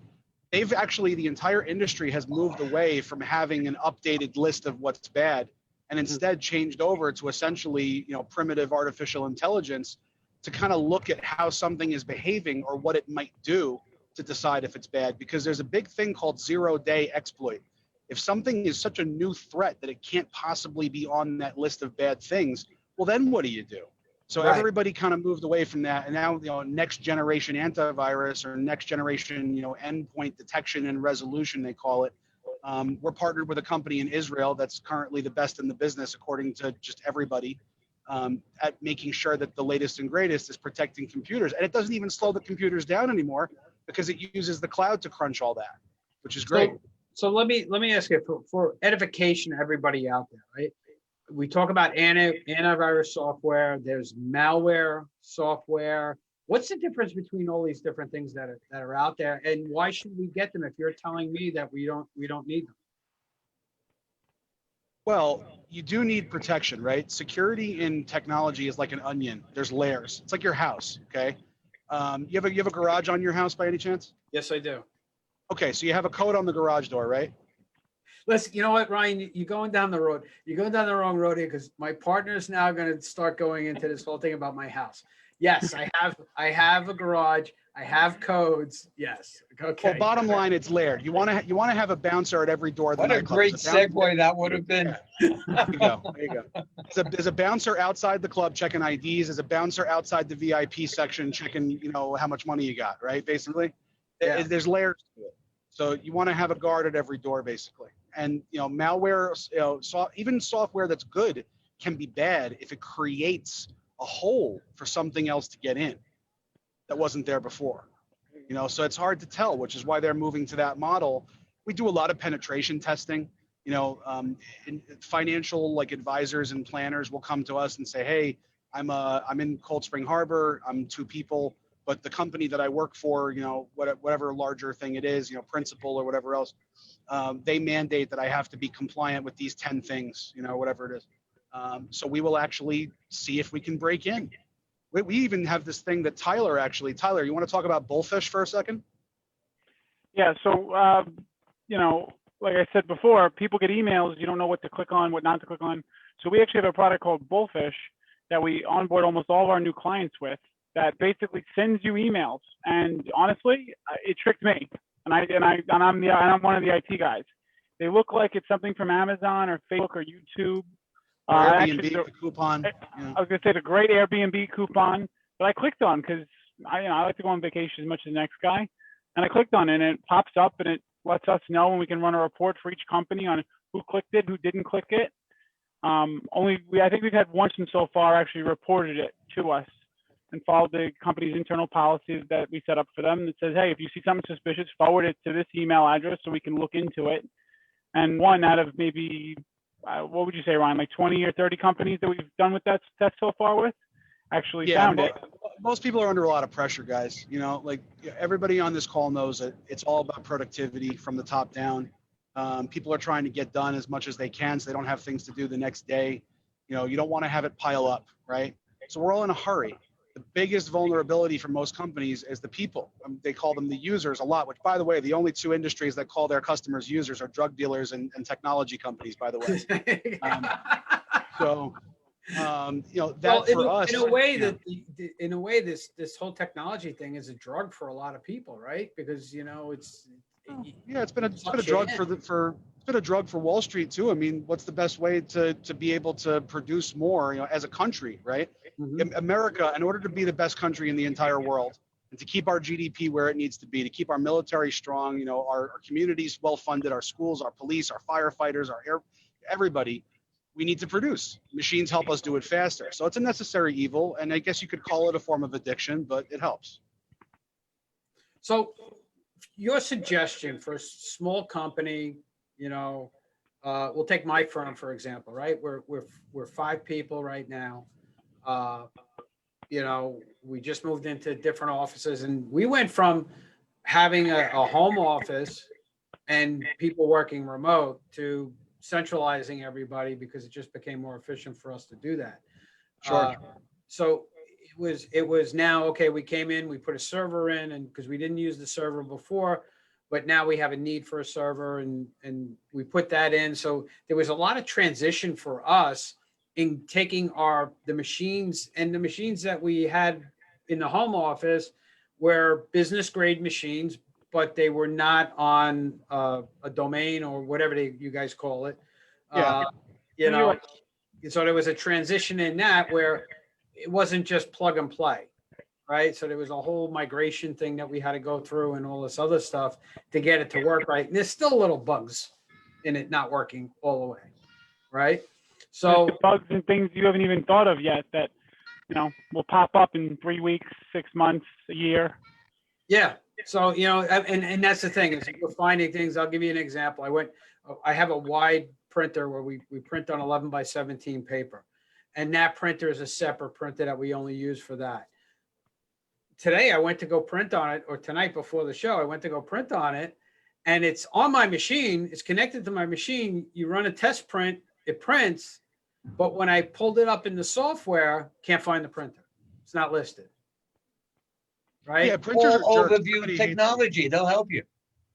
the entire industry has moved away from having an updated list of what's bad and instead changed over to essentially, primitive artificial intelligence to kind of look at how something is behaving or what it might do to decide if it's bad, because there's a big thing called 0-day exploit. If something is such a new threat that it can't possibly be on that list of bad things, well, then what do you do? So Right. everybody kind of moved away from that, and now, next generation antivirus or next generation, endpoint detection and resolution, they call it. We're partnered with a company in Israel that's currently the best in the business, according to just everybody, at making sure that the latest and greatest is protecting computers, and it doesn't even slow the computers down anymore because it uses the cloud to crunch all that, which is great. So let me ask you for edification of everybody out there, right? We talk about antivirus software. There's malware software. What's the difference between all these different things that are out there, and why should we get them if you're telling me that we don't need them? Well, you do need protection, right? Security in technology is like an onion. There's layers. It's like your house, okay? You have a garage on your house by any chance? Yes, I do. Okay, so you have a code on the garage door, right? Listen, you know what, Ryan, you're going down the road. You're going down the wrong road here, because my partner is now going to start going into this whole thing about my house. Yes, I have a garage. I have codes. Yes. Okay. Well, bottom line, it's layered. You want to have a bouncer at every door. What a great segue that would have been. There you go. There you go. There's a bouncer outside the club checking IDs. There's a bouncer outside the VIP section checking, how much money you got, right? Basically, Yeah. There's layers to it. So you want to have a guard at every door, basically. And malware, even software that's good can be bad if it creates a hole for something else to get in that wasn't there before. So it's hard to tell, which is why they're moving to that model. We do a lot of penetration testing. Financial advisors and planners will come to us and say, hey, I'm in Cold Spring Harbor. I'm 2 people, but the company that I work for, whatever larger thing it is, principal or whatever else, they mandate that I have to be compliant with these 10 things, whatever it is. So we will actually see if we can break in. We even have this thing that Tyler, you want to talk about Bullfish for a second? Yeah. So, like I said before, people get emails. You don't know what to click on, what not to click on. So we actually have a product called Bullfish that we onboard almost all of our new clients with, that basically sends you emails. And honestly, it tricked me. And I'm one of the IT guys. They look like it's something from Amazon or Facebook or YouTube. Airbnb, the coupon. I was gonna say the great Airbnb coupon, but I clicked on because I like to go on vacation as much as the next guy, and I clicked on it and it pops up and it lets us know, and we can run a report for each company on who clicked it, who didn't click it. I think we've had one so far actually reported it to us and followed the company's internal policies that we set up for them that says, hey, if you see something suspicious, forward it to this email address so we can look into it. And one out of maybe, what would you say, Ryan, like 20 or 30 companies that we've done with that test so far with actually found it. Most people are under a lot of pressure, guys. Everybody on this call knows that it's all about productivity from the top down. People are trying to get done as much as they can so they don't have things to do the next day. You don't want to have it pile up, right? So we're all in a hurry. The biggest vulnerability for most companies is the people. They call them the users a lot, which, by the way, the only 2 industries that call their customers users are drug dealers and technology companies, by the way. For us. In a way, this whole technology thing is a drug for a lot of people, right? Because it's been a drug it's been a drug for Wall Street too. I mean, what's the best way to be able to produce more, as a country, right? Mm-hmm. America, in order to be the best country in the entire world and to keep our GDP where it needs to be, to keep our military strong, our communities well funded, our schools, our police, our firefighters, everybody, we need to produce. Machines help us do it faster. So it's a necessary evil, and I guess you could call it a form of addiction, but it helps. So your suggestion for a small company, we'll take my firm, for example, right? We're 5 people right now. We just moved into different offices, and we went from having a home office and people working remote to centralizing everybody because it just became more efficient for us to do that. Sure. So it was now, okay, we came in, we put a server in, and because we didn't use the server before, but now we have a need for a server, and we put that in. So there was a lot of transition for us in taking the machines, and the machines that we had in the home office were business grade machines, but they were not on a domain or whatever you guys call it. Yeah. You know, so there was a transition in that where it wasn't just plug and play, right? So there was a whole migration thing that we had to go through and all this other stuff to get it to work right. And there's still little bugs in it not working all the way, right? So there's bugs and things you haven't even thought of yet that, you know, will pop up in 3 weeks, 6 months, a year. Yeah. So, you know, and that's the thing is we're finding things. I'll give you an example. I have a wide printer where we print on 11 by 17 paper, and that printer is a separate printer that we only use for that. Today I went to go print on it, or tonight before the show, I went to go print on it, and it's on my machine. It's connected to my machine. You run a test print, it prints, but when I pulled it up in the software, can't find the printer. It's not listed. Right? Yeah, printers are jerks. Overview technology, they'll help you.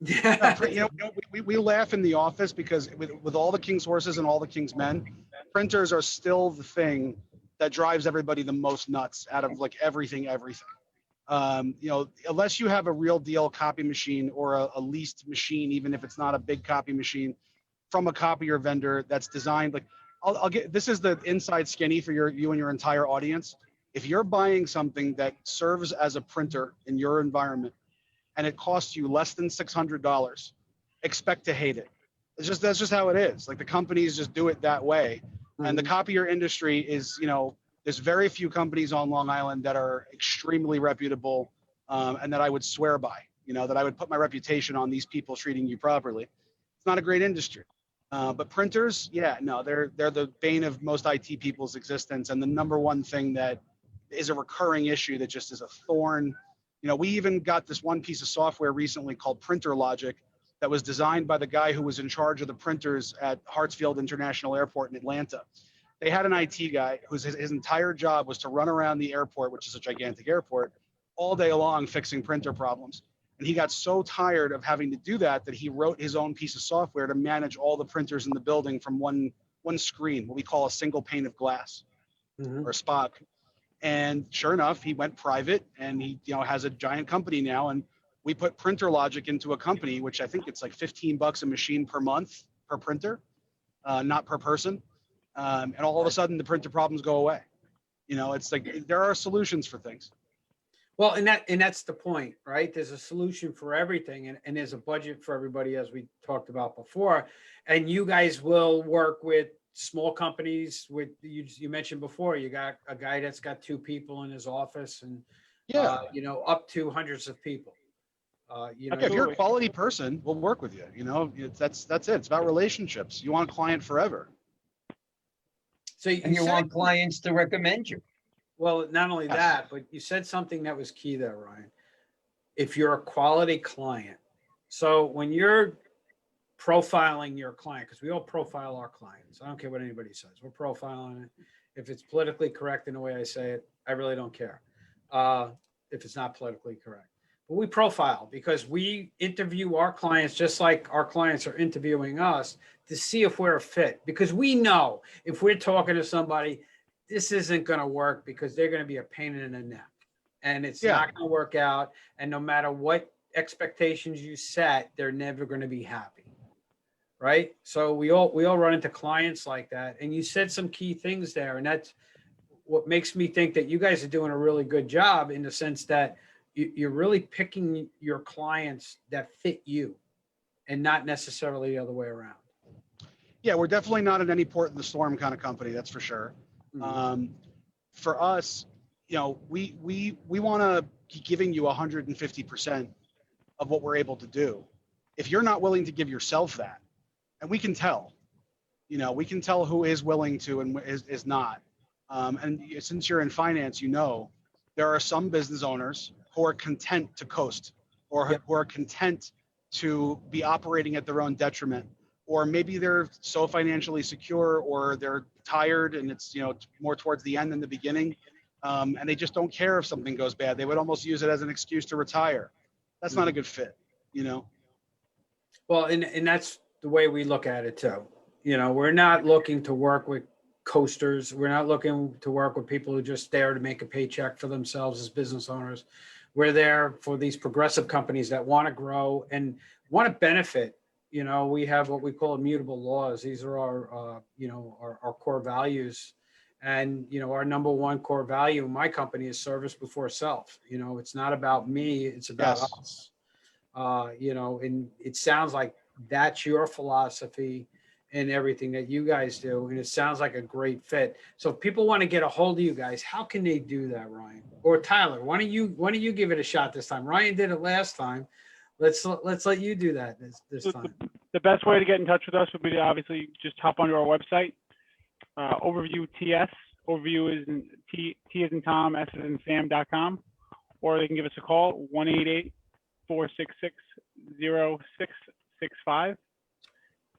Yeah. You know, we laugh in the office because with all the king's horses and all the king's men, printers are still the thing that drives everybody the most nuts out of like everything. You know, unless you have a real deal copy machine or a leased machine, even if it's not a big copy machine from a copier vendor that's designed like, I'll get, this is the inside skinny for you and your entire audience. If you're buying something that serves as a printer in your environment and it costs you less than $600, expect to hate it. That's just how it is. Like the companies just do it that way. And the copier industry is, you know, there's very few companies on Long Island that are extremely reputable and that I would swear by, you know, that I would put my reputation on these people treating you properly. It's not a great industry. But printers, yeah, no, they're the bane of most IT people's existence, and the number one thing that is a recurring issue that just is a thorn. You know, we even got this one piece of software recently called Printer Logic that was designed by the guy who was in charge of the printers at Hartsfield International Airport in Atlanta. They had an IT guy whose his entire job was to run around the airport, which is a gigantic airport, all day long fixing printer problems. And he got so tired of having to do that he wrote his own piece of software to manage all the printers in the building from one screen, what we call a single pane of glass or SPOC. And sure enough, he went private and he, you know, has a giant company now. And we put Printer Logic into a company, which I think it's like $15 a machine per month per printer, not per person. And all of a sudden the printer problems go away. You know, it's like there are solutions for things. Well, and that's the point, right? There's a solution for everything, and there's a budget for everybody, as we talked about before. And you guys will work with small companies. With you mentioned before, you got a guy that's got 2 people in his office, and you know, up to hundreds of people. You know, if you're a quality person, we'll work with you. You know, that's it. It's about relationships. You want a client forever. So you want clients to recommend you. Well, not only that, but you said something that was key there, Ryan. If you're a quality client, so when you're profiling your client, because we all profile our clients. I don't care what anybody says. We're profiling it. If it's politically correct in the way I say it, I really don't care if it's not politically correct. But we profile because we interview our clients just like our clients are interviewing us to see if we're a fit. Because we know if we're talking to somebody, this isn't going to work because they're going to be a pain in the neck and it's not going to work out. And no matter what expectations you set, they're never going to be happy. Right. So we all run into clients like that. And you said some key things there. And that's what makes me think that you guys are doing a really good job in the sense that you're really picking your clients that fit you and not necessarily the other way around. Yeah, we're definitely not at any port in the storm kind of company. That's for sure. For us, you know, we want to be giving you 150% of what we're able to do. If you're not willing to give yourself that, and we can tell, you know, we can tell who is willing to and is not. And since you're in finance, you know, there are some business owners who are content to coast or who are content to be operating at their own detriment. Or maybe they're so financially secure or they're tired and it's, you know, more towards the end than the beginning. And they just don't care if something goes bad. They would almost use it as an excuse to retire. That's not a good fit, you know? Well, and that's the way we look at it too. You know, we're not looking to work with coasters. We're not looking to work with people who just there to make a paycheck for themselves as business owners. We're there for these progressive companies that want to grow and want to benefit. You know, we have what we call immutable laws. These are our, you know, our core values. And, you know, our number one core value in my company is service before self. You know, it's not about me, it's about us. You know, and it sounds like that's your philosophy and everything that you guys do. And it sounds like a great fit. So if people want to get a hold of you guys, how can they do that, Ryan? Or Tyler, why don't you give it a shot this time? Ryan did it last time. Let's let you do that this time. The best way to get in touch with us would be to obviously just hop onto our website, Overview TS. Overview is in T as in Tom, S as in Sam.com, or they can give us a call, 1-888-466-0665,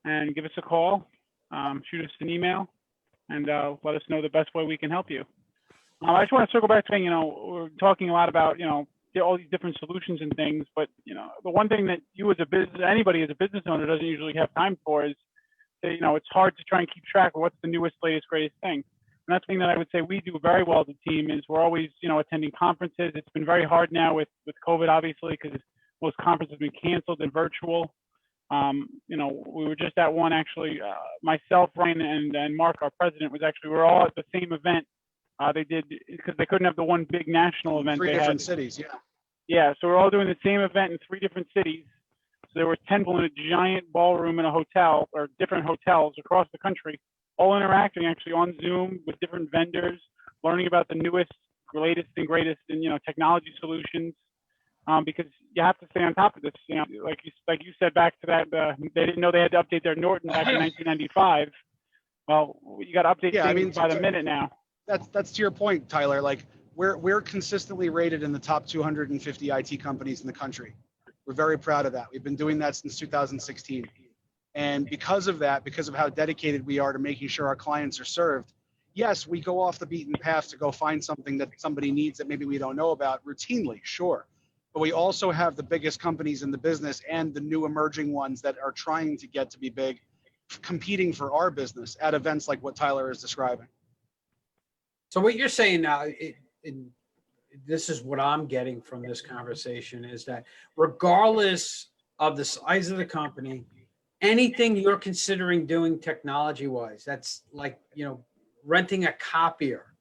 and give us a call, shoot us an email, and let us know the best way we can help you. I just want to circle back to, you know, we're talking a lot about, you know, all these different solutions and things, but, you know, the one thing that you as a business, anybody as a business owner doesn't usually have time for is, that, you know, it's hard to try and keep track of what's the newest, latest, greatest thing. And that's the thing that I would say we do very well as a team is we're always, you know, attending conferences. It's been very hard now with COVID, obviously, because most conferences have been canceled and virtual. You know, we were just at one, actually, myself, Ryan, and Mark, our president, we were all at the same event. They did, because they couldn't have the one big national event. Three different cities, yeah. Yeah, so we're all doing the same event in 3 different cities. So there were 10 people in a giant ballroom in a hotel, or different hotels across the country, all interacting actually on Zoom with different vendors, learning about the newest, latest and greatest in, you know, technology solutions. Because you have to stay on top of this. You know, like you said back to that, they didn't know they had to update their Norton back in 1995. Well, you got to update things by the minute now. That's to your point, Tyler. Like we're consistently rated in the top 250 IT companies in the country. We're very proud of that. We've been doing that since 2016. And because of that, because of how dedicated we are to making sure our clients are served, yes, we go off the beaten path to go find something that somebody needs that maybe we don't know about routinely, sure. But we also have the biggest companies in the business and the new emerging ones that are trying to get to be big, competing for our business at events like what Tyler is describing. So what you're saying now, this is what I'm getting from this conversation, is that regardless of the size of the company, anything you're considering doing technology-wise, that's like, you know, renting a copier,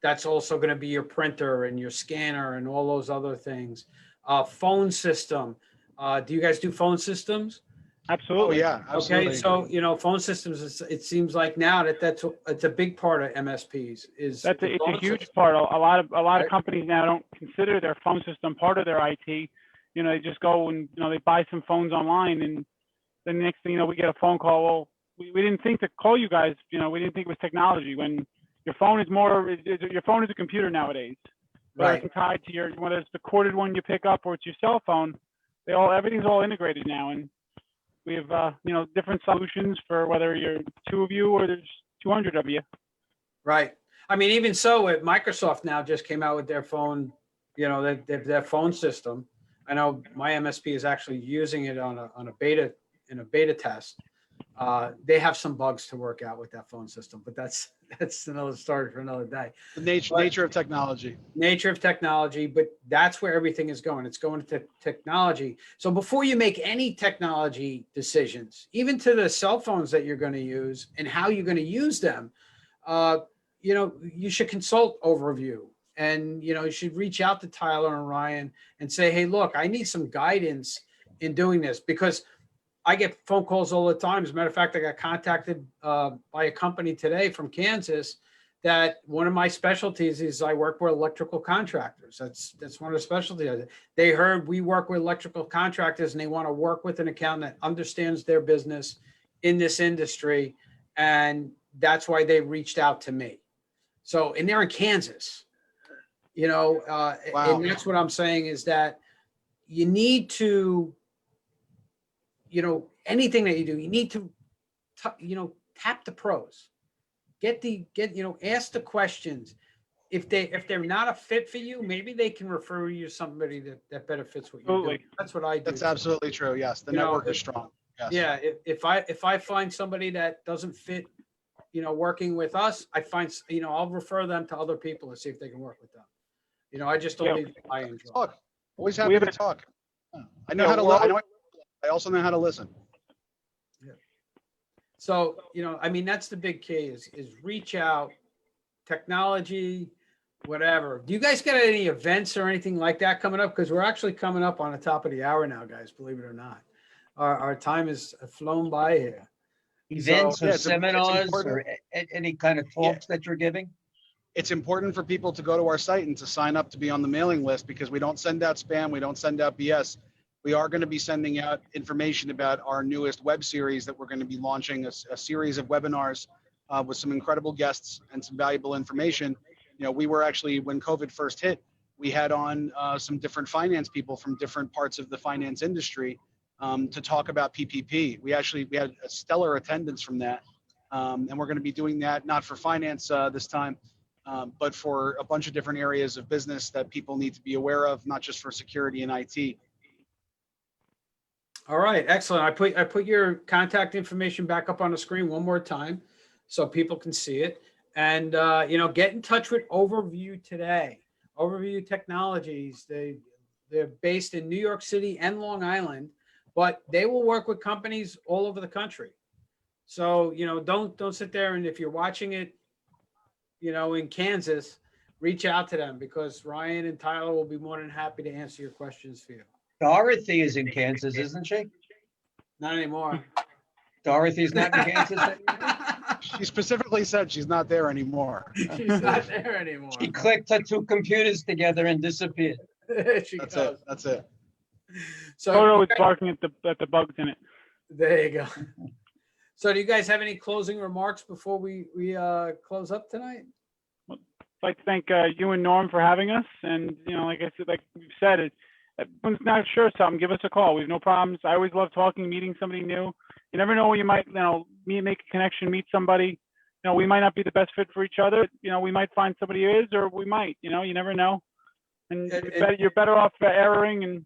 that's also going to be your printer and your scanner and all those other things. Phone system. Do you guys do phone systems? Absolutely. Oh, yeah, absolutely. Okay, so, you know, phone systems, it seems like now it's a big part of MSPs. It's a huge part. A lot of companies now don't consider their phone system part of their IT. You know, they just go and, you know, they buy some phones online, and then the next thing you know, we get a phone call. Well, we didn't think to call you guys. You know, we didn't think it was technology. When your phone is your phone is a computer nowadays. Right. It's tied to your, whether it's the corded one you pick up or it's your cell phone. Everything's all integrated now, and we have you know, different solutions for whether you're 2 of you or there's 200 of you. Right. I mean, even so, Microsoft now just came out with their phone, you know, their phone system. I know my MSP is actually using it on a beta, in a beta test. They have some bugs to work out with that phone system, but that's another story for another day. The nature of technology. Nature of technology, but that's where everything is going. It's going to technology. So before you make any technology decisions, even to the cell phones that you're going to use and how you're going to use them, you know, you should consult Overview. And, you know, you should reach out to Tyler and Ryan and say, hey, look, I need some guidance in doing this, because I get phone calls all the time. As a matter of fact, I got contacted by a company today from Kansas that one of my specialties is I work with electrical contractors. That's one of the specialties. They heard we work with electrical contractors and they want to work with an accountant that understands their business in this industry. And that's why they reached out to me. So, and they're in Kansas, you know, wow. And that's what I'm saying is that you need to, you know, anything that you do, you need to, you know, tap the pros, you know, ask the questions. If they're not a fit for you, maybe they can refer you to somebody that better fits what you're doing. That's what I do. That's absolutely true. Yes. The network is strong. Yes. Yeah. If I find somebody that doesn't fit, working with us, I find, I'll refer them to other people and see if they can work with them. I just don't leave the iron draw. Talk. Always happy to talk. I know how to listen. I also know how to listen. Yeah. So, that's the big key is reach out, technology, whatever. Do you guys got any events or anything like that coming up? Because we're actually coming up on the top of the hour now, guys, believe it or not. Our time has flown by here. Events So, or seminars or any kind of talks that you're giving? It's important for people to go to our site and to sign up to be on the mailing list, because we don't send out spam. We don't send out BS. We are going to be sending out information about our newest web series that we're going to be launching, a series of webinars with some incredible guests and some valuable information. We were actually, when COVID first hit, we had on some different finance people from different parts of the finance industry to talk about PPP. We had a stellar attendance from that. And we're going to be doing that not for finance this time, but for a bunch of different areas of business that people need to be aware of, not just for security and IT. all right, excellent. I put your contact information back up on the screen one more time so people can see it. And, get in touch with Overview today. Overview Technologies. They're based in New York City and Long Island, but they will work with companies all over the country. So, don't sit there, and if you're watching it, in Kansas, reach out to them, because Ryan and Tyler will be more than happy to answer your questions for you. Dorothy is in Kansas, isn't she? Not anymore. Dorothy's not in Kansas anymore? She specifically said she's not there anymore. She's not there anymore. She clicked her two computers together and disappeared. That's it. That's it. So Toto is barking at the bugs in it. there you go. So do you guys have any closing remarks before we close up tonight? I'd like to thank you and Norm for having us. And, like I said, like you said, everyone's not sure something, give us a call. We have no problems. I always love talking, meeting somebody new. You never know, you might, make a connection, meet somebody. We might not be the best fit for each other. We might find somebody who is, or we might, you never know. And you're better off erroring and,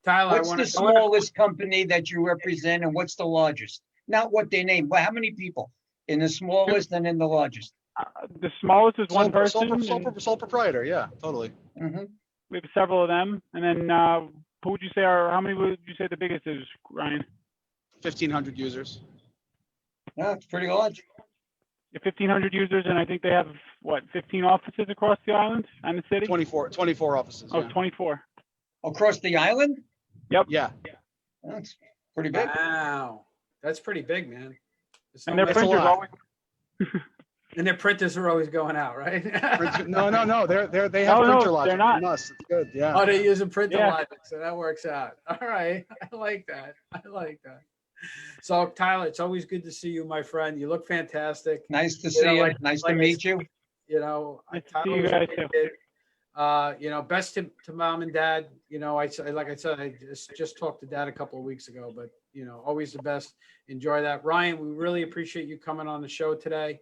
Tyler, what's the smallest company that you represent, and what's the largest? Not what they name, but how many people in the smallest and in the largest? The smallest is one person. Sole proprietor, yeah, totally. Mm-hmm. We have several of them. And then who would you say how many would you say the biggest is, Ryan? 1,500 users. Yeah, it's pretty large. 1,500 users, and I think they have, 15 offices across the island and the city? 24 offices. Oh, yeah. 24. Across the island? Yep. Yeah. That's pretty big. Wow, that's pretty big, man. And their printers always. And their printers are always going out, right? No. They have printer logic. They're not. It's good. Yeah. Oh, they use a printer Yeah. logic, so that works out. All right, I like that. So Tyler, it's always good to see you, my friend. You look fantastic. Nice to see you. Nice to meet you. Nice to see you guys too. Best to mom and dad. I said, I just talked to dad a couple of weeks ago, but always the best. Enjoy that. Ryan, we really appreciate you coming on the show today.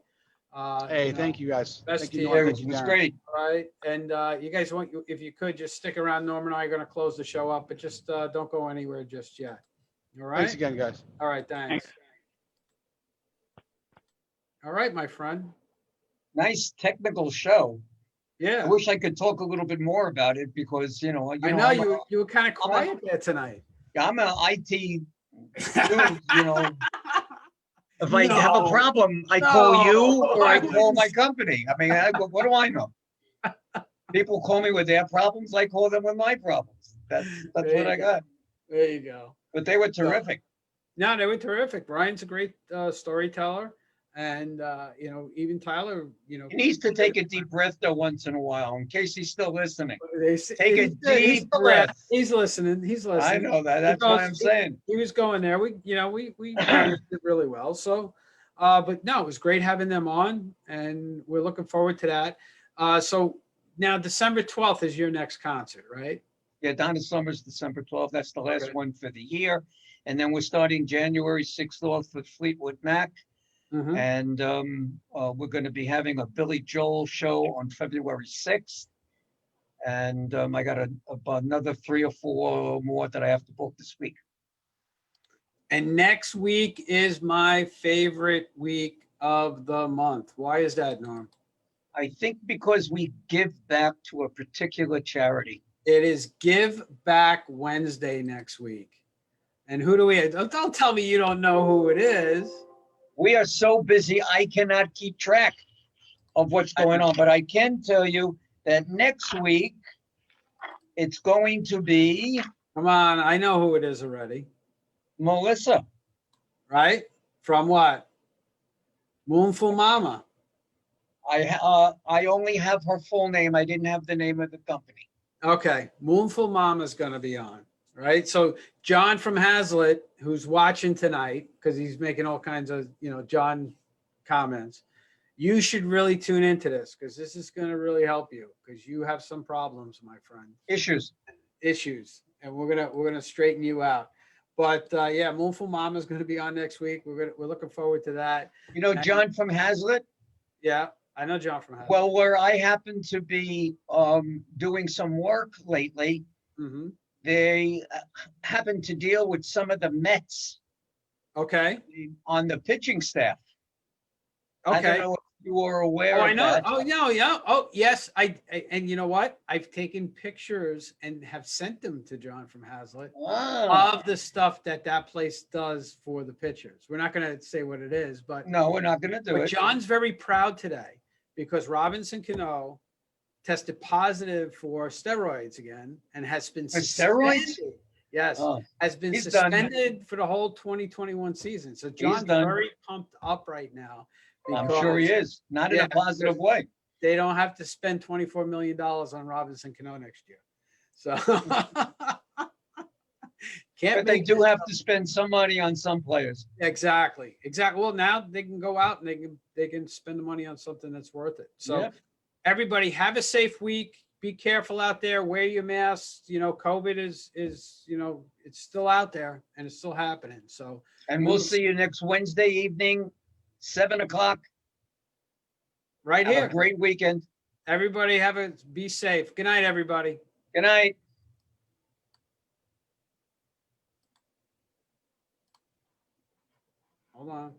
Thank you guys. Best Thank to you, you. Norm. It was great. All right. And you guys if you could just stick around, Norm and I are going to close the show up, but just don't go anywhere just yet. All right. Thanks again, guys. All right. Thanks. All right, my friend. Nice technical show. Yeah. I wish I could talk a little bit more about it, because, I know you were kind of quiet there tonight. I'm an IT dude, If I have a problem, I call you or I call my company. I mean, what do I know? People call me with their problems. I call them with my problems. That's what I got. There you go. But they were terrific. No, they were terrific. Brian's a great storyteller. And, even Tyler, He needs to take a deep breath though once in a while, in case he's still listening. Take a he's deep breath. He's listening. I know that. That's what I'm saying. He was going there. We managed it really well. So, but no, it was great having them on, and we're looking forward to that. So now December 12th is your next concert, right? Yeah, Donna Summers, December 12th. That's the last one for the year. And then we're starting January 6th off with Fleetwood Mac. Mm-hmm. And we're going to be having a Billy Joel show on February 6th. And I got another 3 or 4 more that I have to book this week. And next week is my favorite week of the month. Why is that, Norm? I think because we give back to a particular charity. It is Give Back Wednesday next week. And who do we have? Don't tell me you don't know who it is. We are so busy, I cannot keep track of what's going on. But I can tell you that next week, it's going to be. Come on, I know who it is already. Melissa. Right? From what? Moonful Mama. I only have her full name. I didn't have the name of the company. Okay, Moonful Mama is going to be on, right? So John from Hazlitt, who's watching tonight, because he's making all kinds of, John comments. You should really tune into this because this is going to really help you because you have some problems, my friend. Issues, and we're gonna straighten you out. But yeah, Moonful Mama is going to be on next week. We're looking forward to that. You know, John from Hazlitt. Yeah, I know John from Hazlitt. Well, where I happen to be doing some work lately, they happen to deal with some of the Mets. Okay. On the pitching staff. Okay. I don't know if you are aware. I know. That. Oh no, yeah. Oh yes. And you know what? I've taken pictures and have sent them to John from Hazlitt of the stuff that place does for the pitchers. We're not going to say what it is, but no, we're not going to do it. John's very proud today because Robinson Cano tested positive for steroids again and has been suspended. Steroids? Yes, has been suspended for the whole 2021 season. So John's very pumped up right now. I'm sure he is. Not in a positive way. They don't have to spend $24 million on Robinson Cano next year. So but they do have to spend some money on some players. Exactly. Well, now they can go out and they can spend the money on something that's worth it. So everybody have a safe week. Be careful out there. Wear your masks. COVID is it's still out there and it's still happening. So and we'll see you next Wednesday evening, 7:00. Right here. Have a great weekend. Everybody be safe. Good night, everybody. Good night. Hold on.